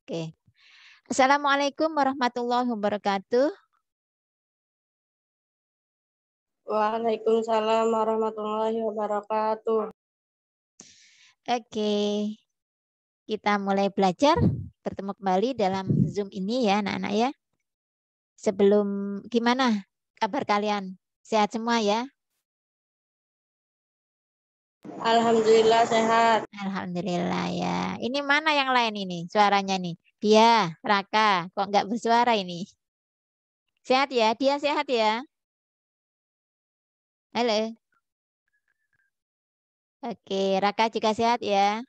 Oke. Assalamualaikum warahmatullahi wabarakatuh. Waalaikumsalam warahmatullahi wabarakatuh. Oke. Kita mulai belajar, bertemu kembali dalam Zoom ini ya anak-anak ya. Sebelum gimana kabar kalian? Sehat semua ya? Alhamdulillah sehat. Alhamdulillah ya. Ini mana yang lain ini suaranya nih? Dia, Raka, kok nggak bersuara ini? Sehat ya? Dia sehat ya? Halo. Oke, Raka juga sehat ya?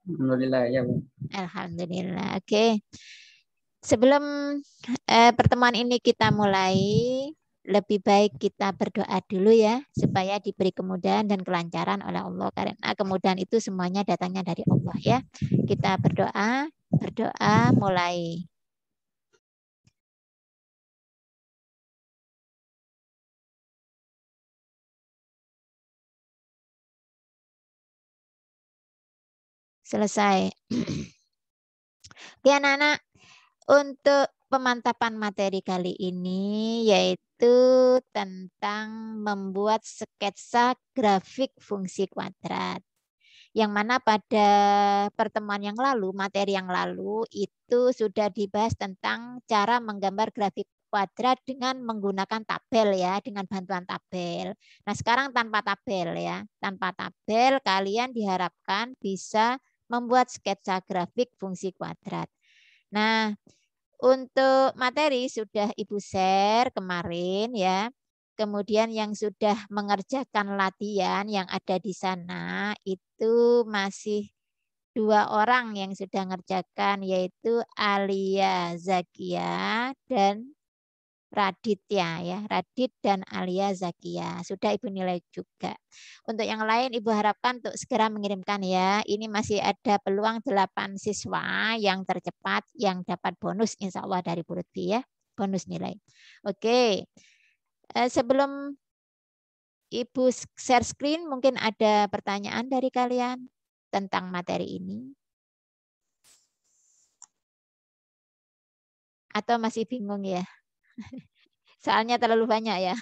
Alhamdulillah ya Bu. Alhamdulillah. Oke. Sebelum pertemuan ini kita mulai, lebih baik kita berdoa dulu ya, supaya diberi kemudahan dan kelancaran oleh Allah. Karena kemudahan itu semuanya datangnya dari Allah ya. Kita berdoa, mulai. Selesai. Oke anak-anak, untuk pemantapan materi kali ini yaitu tentang membuat sketsa grafik fungsi kuadrat. Yang mana pada pertemuan yang lalu, materi yang lalu itu sudah dibahas tentang cara menggambar grafik kuadrat dengan menggunakan tabel ya, dengan bantuan tabel. Nah, sekarang tanpa tabel ya. Tanpa tabel kalian diharapkan bisa membuat sketsa grafik fungsi kuadrat. Nah, untuk materi sudah Ibu share kemarin ya. Kemudian yang sudah mengerjakan latihan yang ada di sana itu masih 2 orang yang sudah mengerjakan, yaitu Alia Zakia dan Raditya ya. Radit dan Alia Zakia. Sudah Ibu nilai juga. Untuk yang lain Ibu harapkan untuk segera mengirimkan ya. Ini masih ada peluang 8 siswa yang tercepat yang dapat bonus insya Allah dari Bu Lutfi ya. Bonus nilai. Oke. Sebelum Ibu share screen, mungkin ada pertanyaan dari kalian tentang materi ini? Atau masih bingung ya? Soalnya terlalu banyak ya?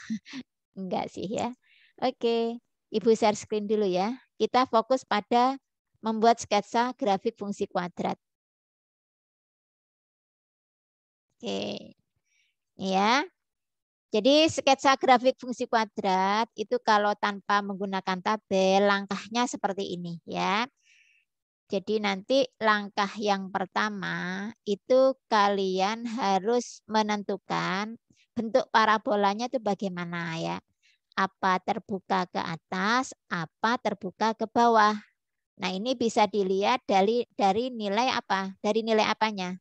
Enggak sih ya. Oke, Ibu share screen dulu ya. Kita fokus pada membuat sketsa grafik fungsi kuadrat. Oke. Ya. Jadi sketsa grafik fungsi kuadrat itu kalau tanpa menggunakan tabel langkahnya seperti ini ya. Jadi nanti langkah yang pertama itu kalian harus menentukan bentuk parabolanya itu bagaimana ya. Apa terbuka ke atas, apa terbuka ke bawah. Nah, ini bisa dilihat dari nilai apa? Dari nilai apanya?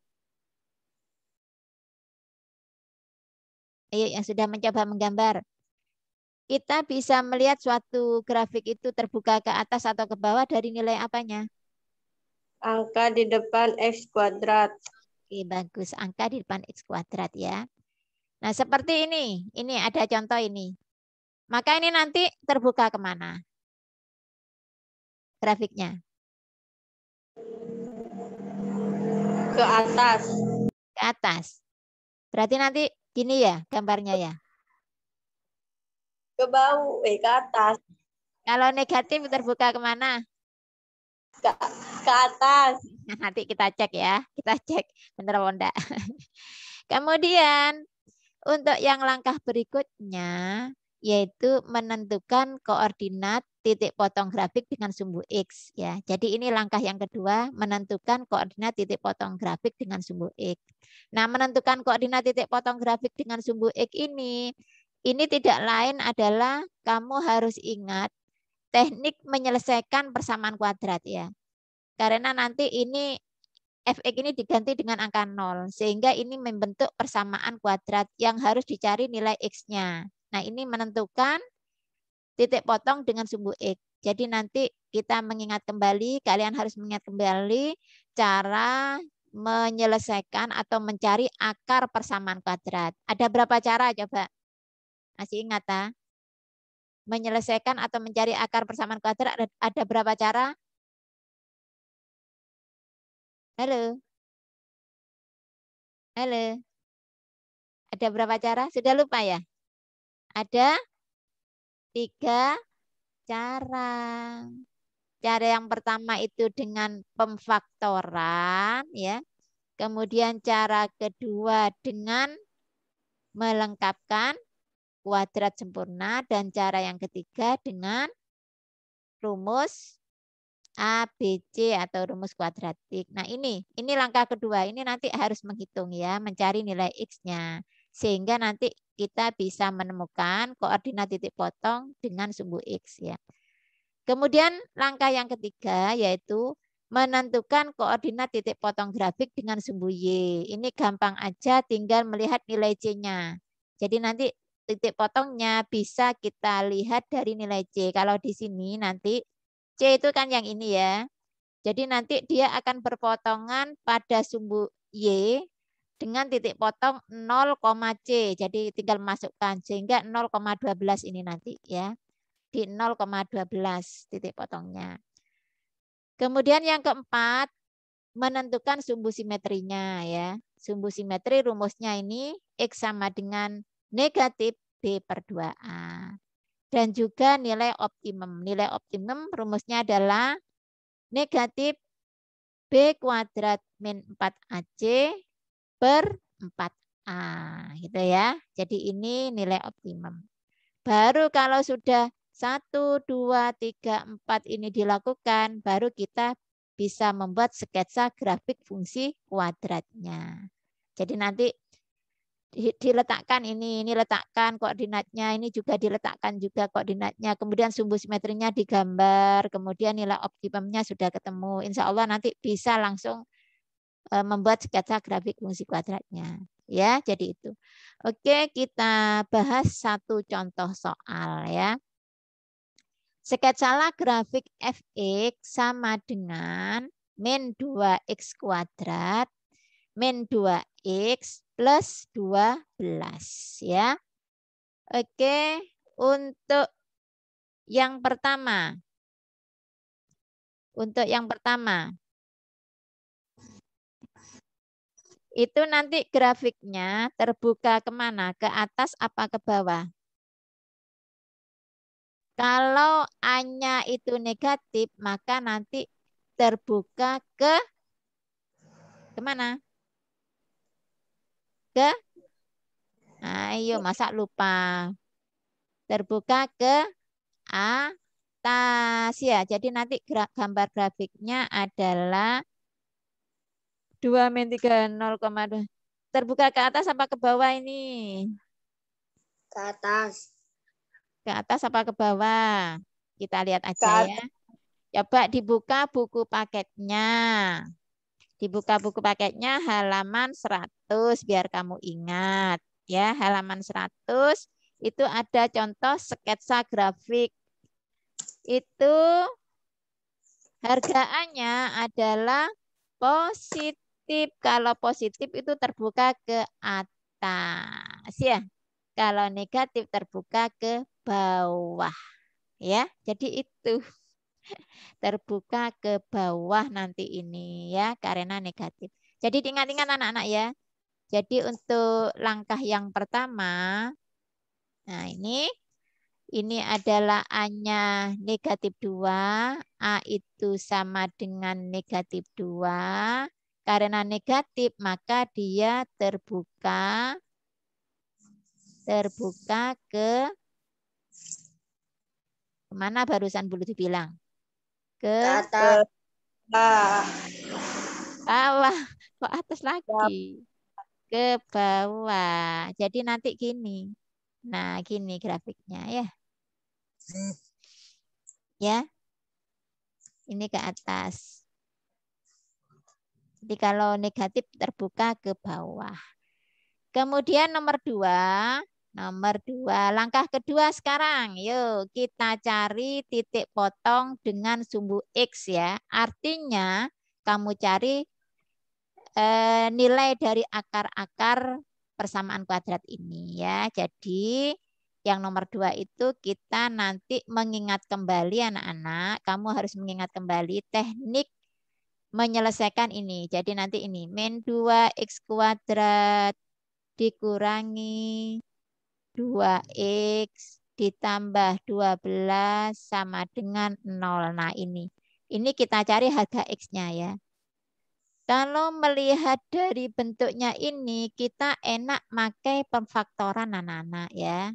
Ayo yang sudah mencoba menggambar. Kita bisa melihat suatu grafik itu terbuka ke atas atau ke bawah dari nilai apanya? Angka di depan X kuadrat. Oke, bagus. Angka di depan X kuadrat ya. Nah, seperti ini. Ini ada contoh ini. Maka ini nanti terbuka kemana? Grafiknya. Ke atas. Ke atas. Berarti nanti gini ya gambarnya ya. Ke bawah, ke atas. Kalau negatif terbuka kemana? Ke atas. Nanti kita cek ya. Kita cek bener apa enggak. Kemudian untuk yang langkah berikutnya yaitu menentukan koordinat titik potong grafik dengan sumbu X ya. Jadi ini langkah yang kedua, menentukan koordinat titik potong grafik dengan sumbu X. Nah, menentukan koordinat titik potong grafik dengan sumbu X ini tidak lain adalah kamu harus ingat teknik menyelesaikan persamaan kuadrat ya. Karena nanti ini Fx ini diganti dengan angka 0. Sehingga ini membentuk persamaan kuadrat yang harus dicari nilai X-nya. Nah ini menentukan titik potong dengan sumbu X. Jadi nanti kita mengingat kembali, kalian harus mengingat kembali cara menyelesaikan atau mencari akar persamaan kuadrat. Ada berapa cara coba? Masih ingat ya? Menyelesaikan atau mencari akar persamaan kuadrat ada berapa cara? Halo? Halo? Ada berapa cara? Sudah lupa ya? Ada 3 cara. Cara yang pertama itu dengan pemfaktoran, ya. Kemudian cara kedua dengan melengkapkan kuadrat sempurna, dan cara yang ketiga dengan rumus A, B, C atau rumus kuadratik. Nah, ini langkah kedua. Ini nanti harus menghitung ya, mencari nilai X-nya. Sehingga nanti kita bisa menemukan koordinat titik potong dengan sumbu X ya. Kemudian langkah yang ketiga yaitu menentukan koordinat titik potong grafik dengan sumbu Y. Ini gampang aja, tinggal melihat nilai C-nya. Jadi nanti titik potongnya bisa kita lihat dari nilai C. Kalau di sini nanti C itu kan yang ini ya. Jadi nanti dia akan berpotongan pada sumbu Y dengan titik potong 0, C. Jadi tinggal masukkan sehingga 0,12 ini nanti ya. Di 0,12 titik potongnya. Kemudian yang keempat, menentukan sumbu simetrinya ya. Sumbu simetri rumusnya ini X sama dengan negatif B per 2A. Dan juga nilai optimum. Nilai optimum rumusnya adalah negatif B kuadrat min 4AC per 4A. Gitu ya. Jadi ini nilai optimum. Baru kalau sudah 1, 2, 3, 4 ini dilakukan, baru kita bisa membuat sketsa grafik fungsi kuadratnya. Jadi nanti diletakkan ini letakkan koordinatnya, ini juga diletakkan juga koordinatnya, kemudian sumbu simetrinya digambar, kemudian nilai optimumnya sudah ketemu. Insya Allah nanti bisa langsung membuat sketsa grafik fungsi kuadratnya. Ya, jadi itu. Oke, kita bahas satu contoh soal ya. Sketsalah grafik fx sama dengan min 2x kuadrat min 2x plus 12 ya. Oke, untuk yang pertama. Itu nanti grafiknya terbuka kemana? Ke atas apa ke bawah? Kalau A-nya itu negatif, maka nanti terbuka ke kemana? Ayo, masa lupa. Terbuka ke atas ya. Jadi nanti gambar grafiknya adalah 2 min 3, 0,2. Terbuka ke atas apa ke bawah ini? Ke atas. Ke atas apa ke bawah? Kita lihat Ke aja ya. atas. Coba dibuka buku paketnya. Dibuka buku paketnya halaman 100 biar kamu ingat. Ya, halaman 100 itu ada contoh sketsa grafik. Itu hargaannya adalah positif. Kalau positif itu terbuka ke atas ya. Kalau negatif terbuka ke bawah. Ya, jadi itu terbuka ke bawah nanti ini ya karena negatif. Jadi diingat-ingat anak-anak ya. Jadi untuk langkah yang pertama, nah ini adalah A-nya negatif 2. A itu sama dengan negatif 2. Karena negatif maka dia terbuka ke kemana barusan Bulu bilang? Ke Ke atas. bawah. Kok atas lagi? Ke bawah. Jadi nanti gini. Nah, gini grafiknya ya. Ya. Ini ke atas. Jadi kalau negatif terbuka ke bawah. Kemudian nomor 2. Langkah kedua sekarang. Yuk kita cari titik potong dengan sumbu X ya. Artinya kamu cari nilai dari akar-akar persamaan kuadrat ini ya. Jadi yang nomor 2 itu kita nanti mengingat kembali anak-anak. Kamu harus mengingat kembali teknik menyelesaikan ini. Jadi nanti ini min 2x kuadrat dikurangi 2x ditambah 12 sama dengan 0. Nah ini kita cari harga x-nya ya. Kalau melihat dari bentuknya ini, kita enak pakai pemfaktoran anak-anak ya.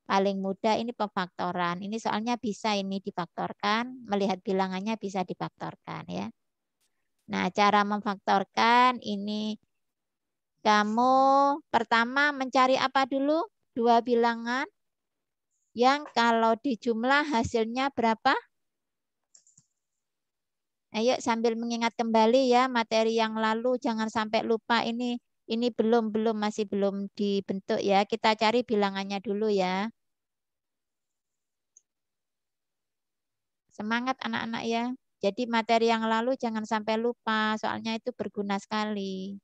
Paling mudah ini pemfaktoran. Ini soalnya bisa ini difaktorkan, melihat bilangannya bisa difaktorkan ya. Nah, cara memfaktorkan ini kamu pertama mencari apa dulu? Dua bilangan yang kalau dijumlah hasilnya berapa? Ayo sambil mengingat kembali ya materi yang lalu, jangan sampai lupa ini masih belum dibentuk ya. Kita cari bilangannya dulu ya. Semangat anak-anak ya. Jadi materi yang lalu jangan sampai lupa, soalnya itu berguna sekali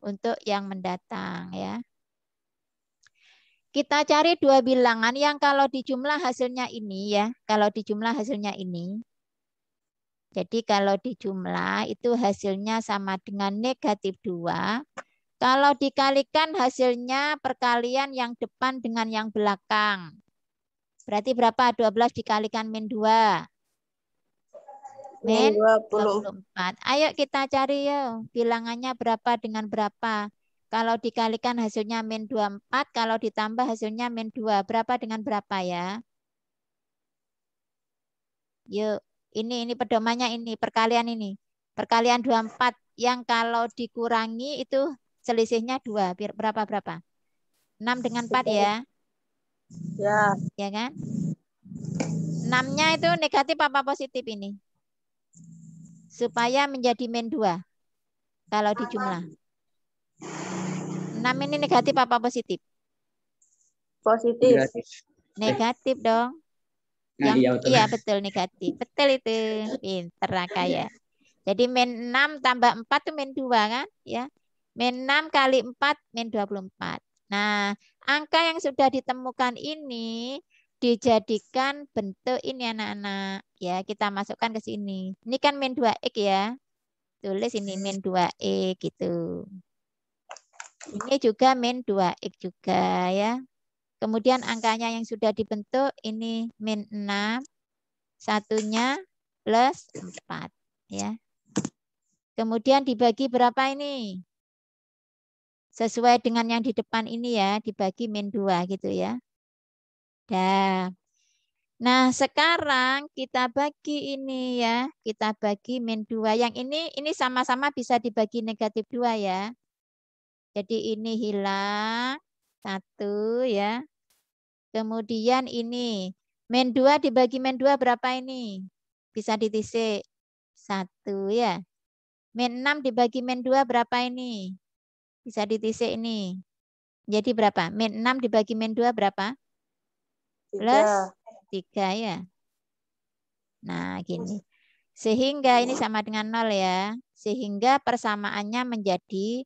untuk yang mendatang ya. Kita cari dua bilangan yang kalau dijumlah hasilnya ini ya, kalau dijumlah hasilnya ini. Jadi kalau dijumlah itu hasilnya sama dengan negatif 2. Kalau dikalikan hasilnya perkalian yang depan dengan yang belakang. Berarti berapa? 12 dikalikan min 2. Min 24. Ayo kita cari ya bilangannya berapa dengan berapa. Kalau dikalikan hasilnya min 24, kalau ditambah hasilnya min 2. Berapa dengan berapa ya? Yuk. Ini pedomannya ini, perkalian ini. Perkalian 24 yang kalau dikurangi itu selisihnya 2. Berapa? 6 dengan 4 ya. Ya. Ya kan? 6-nya itu negatif apa positif ini? Supaya menjadi min 2. Kalau dijumlah. 6 ini negatif apa positif? Positif. Negatif dong. Nah, Yang betul. iya betul negatif. Betul itu. Pinter ya. Jadi min 6 tambah 4 itu min 2 kan? Ya. Min 6 kali 4 min 24. Nah, angka yang sudah ditemukan ini dijadikan bentuk ini anak-anak. Ya, kita masukkan ke sini. Ini kan min 2x ya. Tulis ini min 2x gitu. Ini juga min 2x juga ya. Kemudian angkanya yang sudah dibentuk ini min 6. Satunya plus 4 ya. Kemudian dibagi berapa ini? Sesuai dengan yang di depan ini ya, dibagi min 2 gitu ya. Nah, sekarang kita bagi ini ya, kita bagi min 2. Yang ini sama-sama bisa dibagi negatif 2 ya. Jadi ini hilang 1 ya. Kemudian ini min 2 dibagi min 2 berapa ini? Bisa ditisik 1 ya. Min 6 dibagi min 2 berapa ini? Bisa ditisik ini. Jadi berapa? Min 6 dibagi min 2 berapa? Plus 3 ya. Nah, gini. Sehingga ini sama dengan 0 ya. Sehingga persamaannya menjadi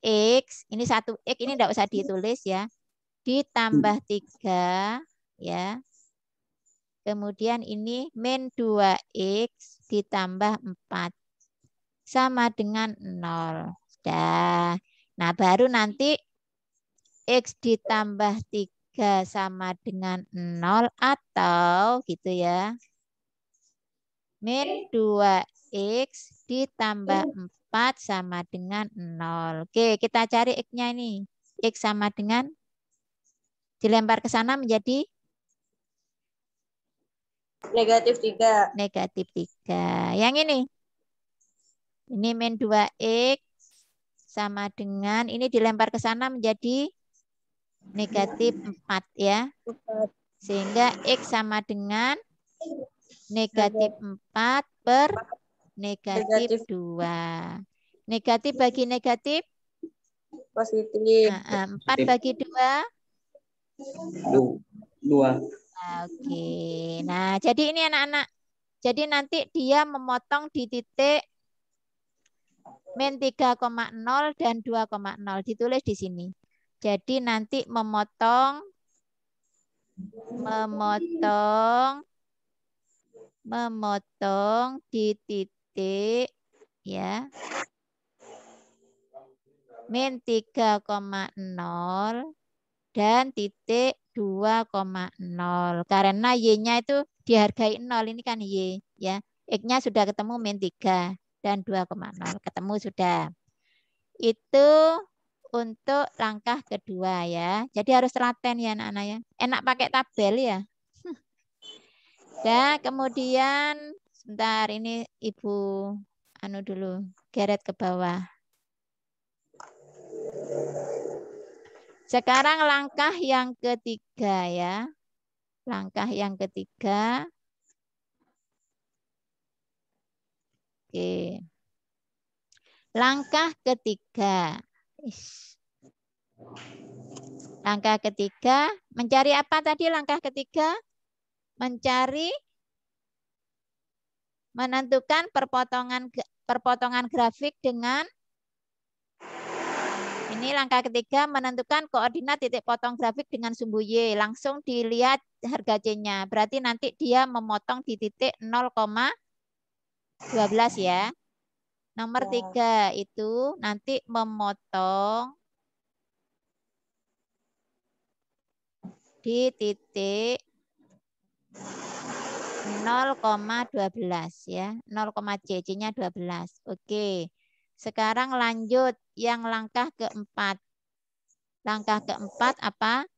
X. Ini 1X, ini tidak usah ditulis ya. Ditambah 3 ya. Kemudian ini min 2X ditambah 4. Sama dengan 0. Dah. Nah, baru nanti X ditambah 3 sama dengan 0 atau gitu ya. Min 2X ditambah 4 sama dengan 0. Oke, kita cari X-nya ini. X sama dengan dilempar ke sana menjadi negatif 3. Negatif 3. Yang ini. Ini min 2X sama dengan, ini dilempar ke sana menjadi negatif 4 ya. Sehingga X sama dengan negatif 4 per negatif 2. Negatif bagi negatif? Positif. 4 bagi 2? 2. Oke. Nah, jadi ini anak-anak. Jadi nanti dia memotong di titik min 3,0 dan 2,0. Ditulis di sini. Jadi nanti memotong di titik ya. Min 3,0 dan titik 2,0. Karena Y-nya itu dihargai 0. Ini kan Y. Ya. X-nya sudah ketemu min 3 dan 2,0. Ketemu sudah. Itu untuk langkah kedua ya. Jadi harus telaten ya anak-anak ya. Enak pakai tabel ya. Dan kemudian sebentar ini Ibu anu dulu. Geret ke bawah. Sekarang langkah yang ketiga ya. Langkah yang ketiga. Oke. Langkah ketiga. Langkah ketiga. Mencari apa tadi langkah ketiga? Mencari menentukan perpotongan grafik dengan ini langkah ketiga menentukan koordinat titik potong grafik dengan sumbu Y. Langsung dilihat harga C-nya. Berarti nanti dia memotong di titik 0,12 ya. Nomor 3 itu nanti memotong di titik 0,12 ya. 0, C-nya 12. Oke. Sekarang lanjut yang langkah keempat. Langkah keempat apa?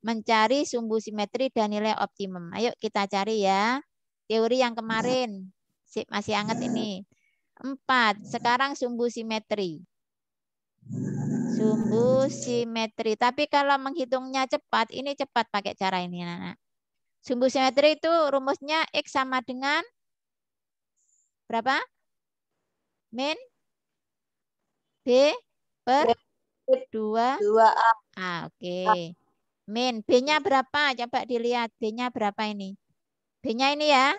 Mencari sumbu simetri dan nilai optimum. Ayo kita cari ya. Teori yang kemarin. Masih hangat ini. 4. Sekarang sumbu simetri. Sumbu simetri. Tapi kalau menghitungnya cepat, ini cepat pakai cara ini, anak. Sumbu simetri itu rumusnya X sama dengan berapa? Min B per 2. 2A. Oke. Min. B-nya berapa? Coba dilihat. B-nya berapa ini? B-nya ini ya.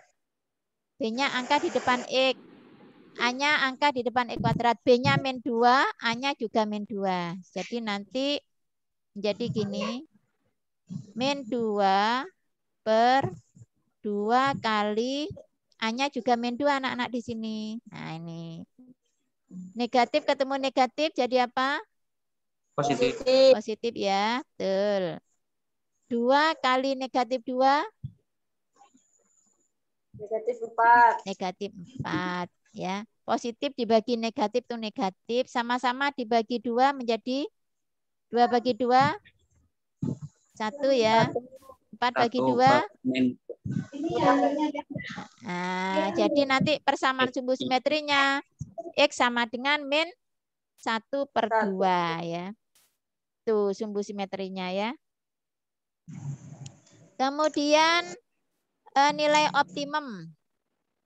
B-nya angka di depan X. A-nya angka di depan X kuadrat. B-nya min 2. A-nya juga min 2. Jadi nanti menjadi gini. Min 2 per 2 kali A-nya juga min 2 anak-anak di sini. Nah ini. Negatif ketemu negatif jadi apa? Positif. Positif ya. Betul. 2 kali negatif 2. Negatif 4. Negatif 4 ya. Positif dibagi negatif itu negatif. Sama-sama dibagi 2 menjadi 2 bagi 2. 1 ya. 4 bagi 2. Nah, jadi nanti persamaan sumbu simetrinya X sama dengan min 1/2 ya. Tuh sumbu simetrinya ya. Kemudian nilai optimum.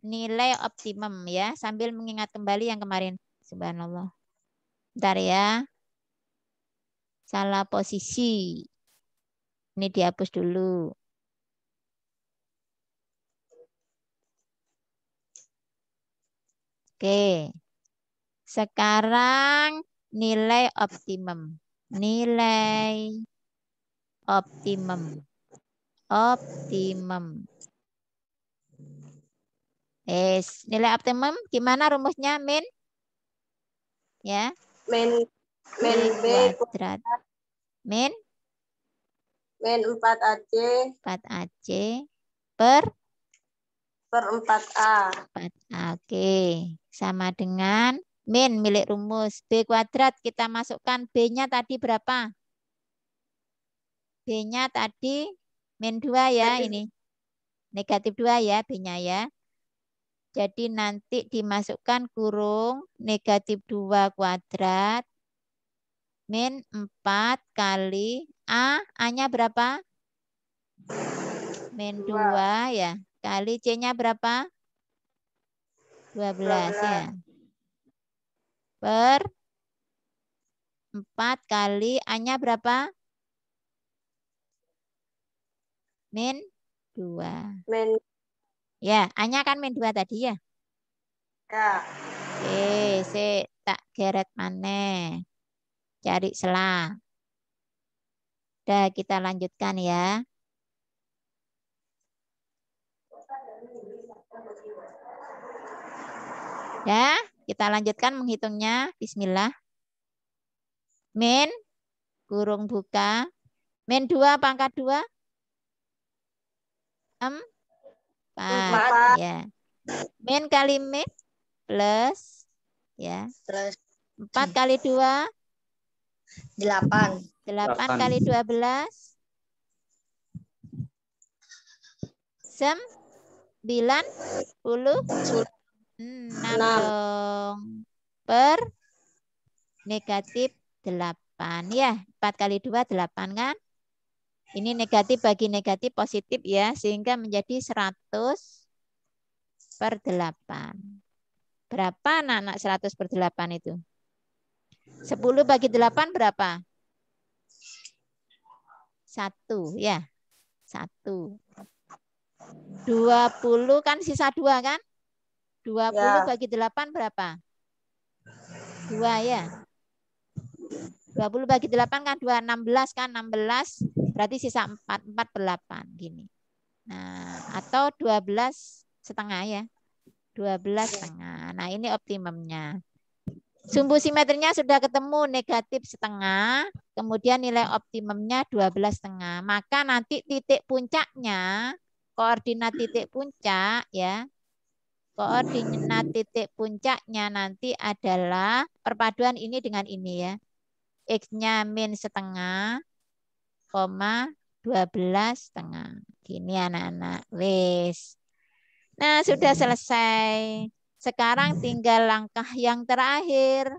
Nilai optimum ya. Sambil mengingat kembali yang kemarin. Subhanallah. Bentar ya. Salah posisi. Ini dihapus dulu. Oke. Sekarang nilai optimum. Nilai optimum. Optimum. Nilai optimum gimana rumusnya, Min? Ya. Min B kuadrat. Min 4AC 4AC per 4A. 4A. Oke. Sama dengan min milik rumus. B kuadrat kita masukkan B-nya tadi berapa? B-nya tadi min 2 ya ini. Negatif 2 ya B-nya ya. Jadi nanti dimasukkan kurung negatif 2 kuadrat min 4 kali A. A-nya berapa? Min 2 ya. Kali C-nya berapa? 12 ya. Per 4 kali A-nya berapa? Min 2. Min. Ya, A-nya kan min 2 tadi ya. Ya. Oke, tak geret maneh. Cari selah. Udah kita lanjutkan ya. Ya. Kita lanjutkan menghitungnya. Bismillah. Min, kurung buka. Min 2 pangkat 2. 4. Ya. Min kali min plus. Ya. Plus 4 kali 2. 8. 8 kali 12. 90. 6 dong. Per negatif 8. Ya, 4 kali 2, 8 kan? Ini negatif bagi negatif positif ya. Sehingga menjadi 100 per 8. Berapa anak-anak 100 per 8 itu? 10 bagi 8 berapa? 1 ya. 1. 20 kan sisa 2 kan? 20 Ya. bagi 8 berapa? 2 ya. 20 bagi 8 kan 2. 16 kan? 16 berarti sisa 4. 4 per 8 gini. Nah, atau 12 setengah ya. 12 setengah. Nah, ini optimumnya. Sumbu simetrinya sudah ketemu negatif setengah. Kemudian nilai optimumnya 12 setengah. Maka nanti titik puncaknya, koordinat titik puncak ya. Koordinat titik puncaknya nanti adalah perpaduan ini dengan ini ya. X-nya min setengah, koma 12 setengah. Gini anak-anak. Wes. Nah, sudah selesai. Sekarang tinggal langkah yang terakhir.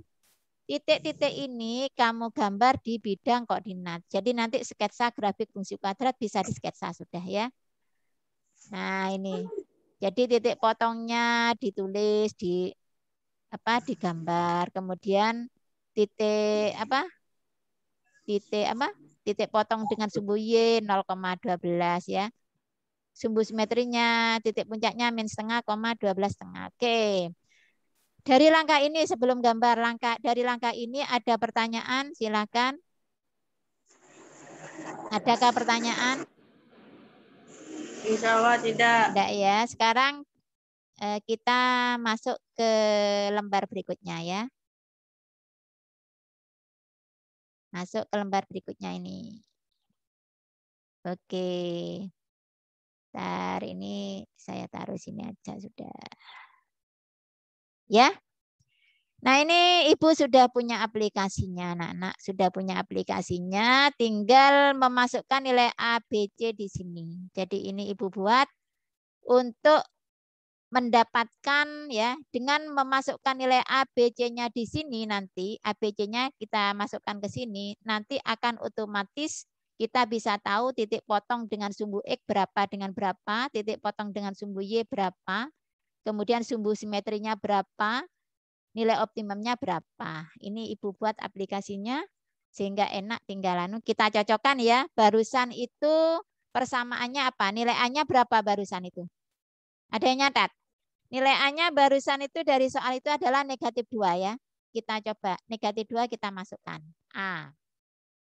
Titik-titik ini kamu gambar di bidang koordinat. Jadi nanti sketsa grafik fungsi kuadrat bisa disketsa sudah ya. Nah, ini. Jadi titik potongnya ditulis di digambar. Kemudian titik titik potong dengan sumbu Y 0,12 ya. Sumbu simetrinya titik puncaknya min setengah, 12 setengah. Oke. Dari langkah ini sebelum gambar dari langkah ini ada pertanyaan, silakan. Adakah pertanyaan? Insya Allah tidak. Tidak ya. Sekarang kita masuk ke lembar berikutnya ya. Masuk ke lembar berikutnya ini. Oke. Ntar ini saya taruh sini aja sudah. Ya. Nah ini Ibu sudah punya aplikasinya, anak-anak. Sudah punya aplikasinya, tinggal memasukkan nilai A, B, C di sini. Jadi ini Ibu buat untuk mendapatkan ya, dengan memasukkan nilai A, B, C-nya di sini nanti, A, B, C-nya kita masukkan ke sini, nanti akan otomatis kita bisa tahu titik potong dengan sumbu X berapa dengan berapa, titik potong dengan sumbu Y berapa, kemudian sumbu simetrinya berapa, nilai optimumnya berapa. Ini Ibu buat aplikasinya sehingga enak tinggal kita cocokkan ya. Barusan itu persamaannya apa? Nilai A-nya berapa barusan itu? Ada yang nyatat? Nilai A-nya barusan itu dari soal itu adalah negatif 2 ya. Kita coba negatif 2 kita masukkan. A.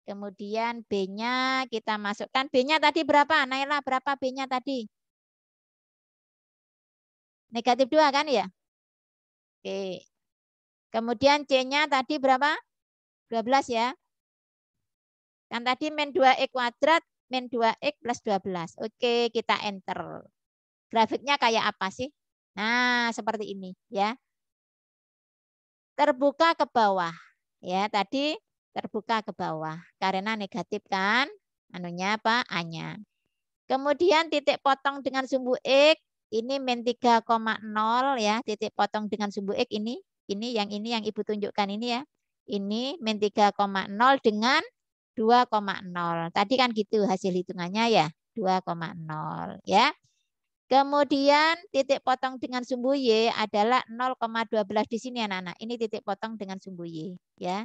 Kemudian B-nya kita masukkan. B-nya tadi berapa? Naila berapa B-nya tadi? Negatif 2 kan ya? Oke. Kemudian C-nya tadi berapa? 12 ya. Kan tadi min 2X kuadrat, min 2X plus 12. Oke, kita enter. Grafiknya kayak apa sih? Nah, seperti ini ya. Terbuka ke bawah. Ya, tadi terbuka ke bawah. Karena negatif kan? Anunya apa? A-nya. Kemudian titik potong dengan sumbu X. Ini min 3,0 ya. Titik potong dengan sumbu X ini. Ini yang Ibu tunjukkan ini ya. Ini min 3,0 dengan 2,0. Tadi kan gitu hasil hitungannya ya. 2,0 ya. Kemudian titik potong dengan sumbu Y adalah 0,12 di sini anak-anak. Ini titik potong dengan sumbu Y ya.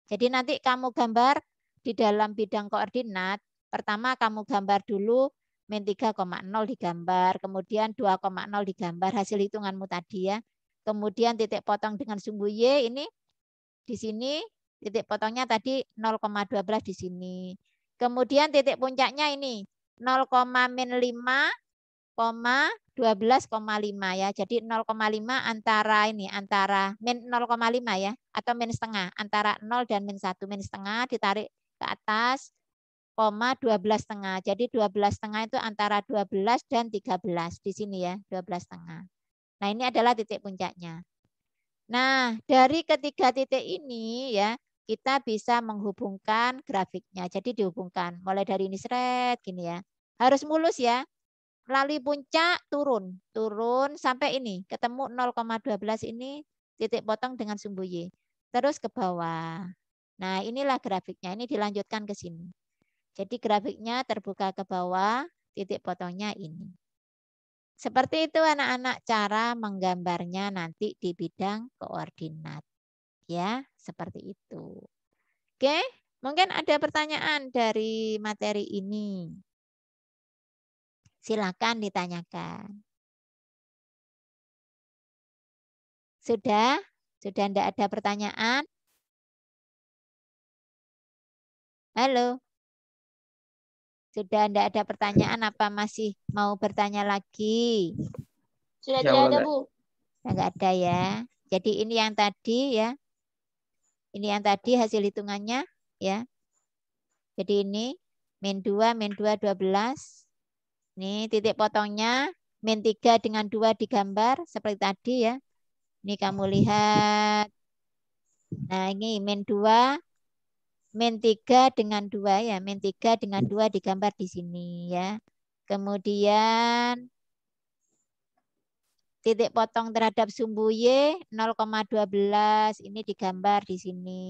Jadi nanti kamu gambar di dalam bidang koordinat. Pertama kamu gambar dulu min 3,0 digambar, kemudian 2,0 digambar hasil hitunganmu tadi ya. Kemudian titik potong dengan sumbu Y ini di sini, titik potongnya tadi 0,12 di sini. Kemudian titik puncaknya ini 0,-5,12 12,5 ya. Jadi 0,5 antara ini, antara min 0,5 ya, atau min setengah. Antara 0 dan min 1. Min setengah ditarik ke atas, koma 12,5. Jadi 12,5 itu antara 12 dan 13. Di sini ya, 12,5. Nah ini adalah titik puncaknya. Nah dari ketiga titik ini ya, kita bisa menghubungkan grafiknya. Jadi dihubungkan. Mulai dari ini seret gini ya. Harus mulus ya. Melalui puncak turun, turun sampai ini ketemu 0,12 ini titik potong dengan sumbu Y. Terus ke bawah. Nah, inilah grafiknya. Ini dilanjutkan ke sini. Jadi grafiknya terbuka ke bawah, titik potongnya ini. Seperti itu anak-anak cara menggambarnya nanti di bidang koordinat. Ya, seperti itu. Oke, mungkin ada pertanyaan dari materi ini. Silakan ditanyakan. Sudah? Sudah tidak ada pertanyaan? Halo? Sudah tidak ada pertanyaan apa masih mau bertanya lagi? Sudah Ya, tidak Allah, ada, Kak. Bu. Enggak ada ya. Jadi ini yang tadi ya. Ini yang tadi hasil hitungannya ya. Jadi ini min 2, min 2, 12. Ini titik potongnya min 3 dengan 2 digambar seperti tadi ya. Ini kamu lihat. Nah ini min 2, min 3 dengan 2 ya. Min 3 dengan 2 digambar di sini ya. Kemudian titik potong terhadap sumbu Y 0,12 ini digambar di sini.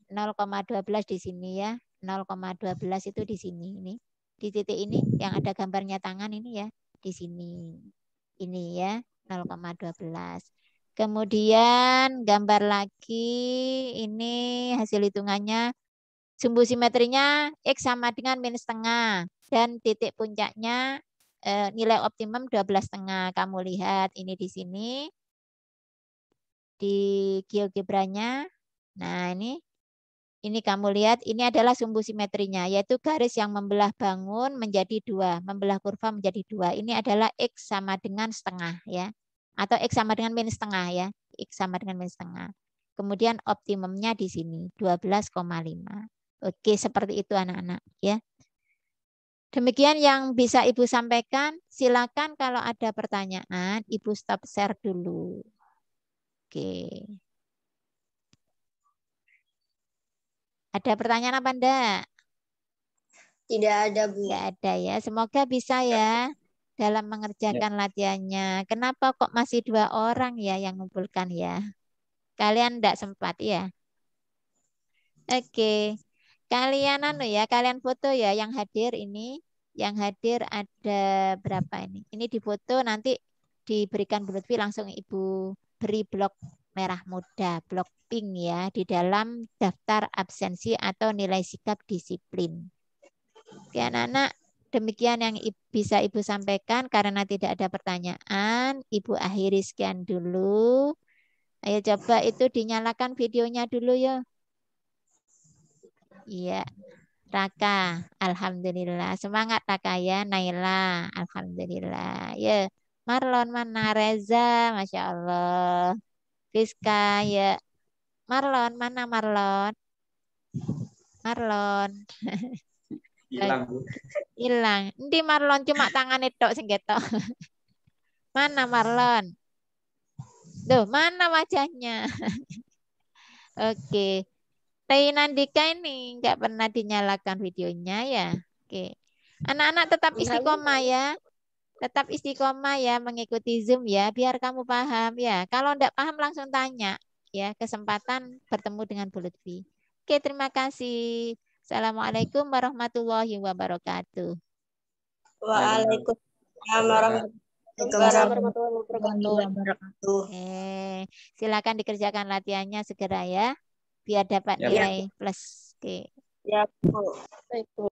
0,12 di sini ya. 0,12 itu di sini ini. Di titik ini yang ada gambarnya tangan ini ya, di sini. Ini ya, 0,12. Kemudian gambar lagi ini hasil hitungannya. Sumbu simetrinya X sama dengan min setengah dan titik puncaknya nilai optimum 12,5. Kamu lihat ini di sini di GeoGebra-nya. Nah, ini kamu lihat ini adalah sumbu simetrinya yaitu garis yang membelah bangun menjadi 2, membelah kurva menjadi 2. Ini adalah X sama dengan setengah ya. Atau X sama dengan min setengah ya. X sama dengan min setengah. Kemudian optimumnya di sini 12,5. Oke, seperti itu anak-anak ya. Demikian yang bisa Ibu sampaikan. Silakan kalau ada pertanyaan, Ibu stop share dulu. Oke. Ada pertanyaan apa enggak? Tidak ada, Bu. Enggak ada ya. Semoga bisa ya dalam mengerjakan latihannya. Kenapa kok masih 2 orang ya yang ngumpulkan ya? Kalian enggak sempat ya? Oke. Kalian kalian foto ya yang hadir ini. Yang hadir ada berapa ini? Ini difoto nanti diberikan Bu Lutfi langsung Ibu beri blok merah muda, blok pink ya di dalam daftar absensi atau nilai sikap disiplin. Oke anak-anak, demikian yang bisa Ibu sampaikan karena tidak ada pertanyaan. Ibu akhiri sekian dulu. Ayo coba itu dinyalakan videonya dulu ya. Iya. Raka, alhamdulillah. Semangat Raka ya, Naila, alhamdulillah. Ya, Marlon mana? Reza, masya Allah. Rizka, ya. Marlon mana Marlon? Marlon, Hilang, Bu. hilang. Di Marlon cuma tangan itu sing ketok. Mana Marlon? Duh, mana wajahnya? Oke. Teh Nandika ini nggak pernah dinyalakan videonya ya. Oke. Anak-anak tetap istiqomah ya. Tetap istiqomah ya mengikuti Zoom ya. Biar kamu paham ya. Kalau enggak paham langsung tanya. Ya, kesempatan bertemu dengan Bu Lutfi. Oke, terima kasih. Assalamualaikum warahmatullahi wabarakatuh. Waalaikumsalam warahmatullahi wabarakatuh. Silakan dikerjakan latihannya segera ya. Biar dapat Ya, Bu. nilai plus. Oke. Ya, Bu. Baik, Bu.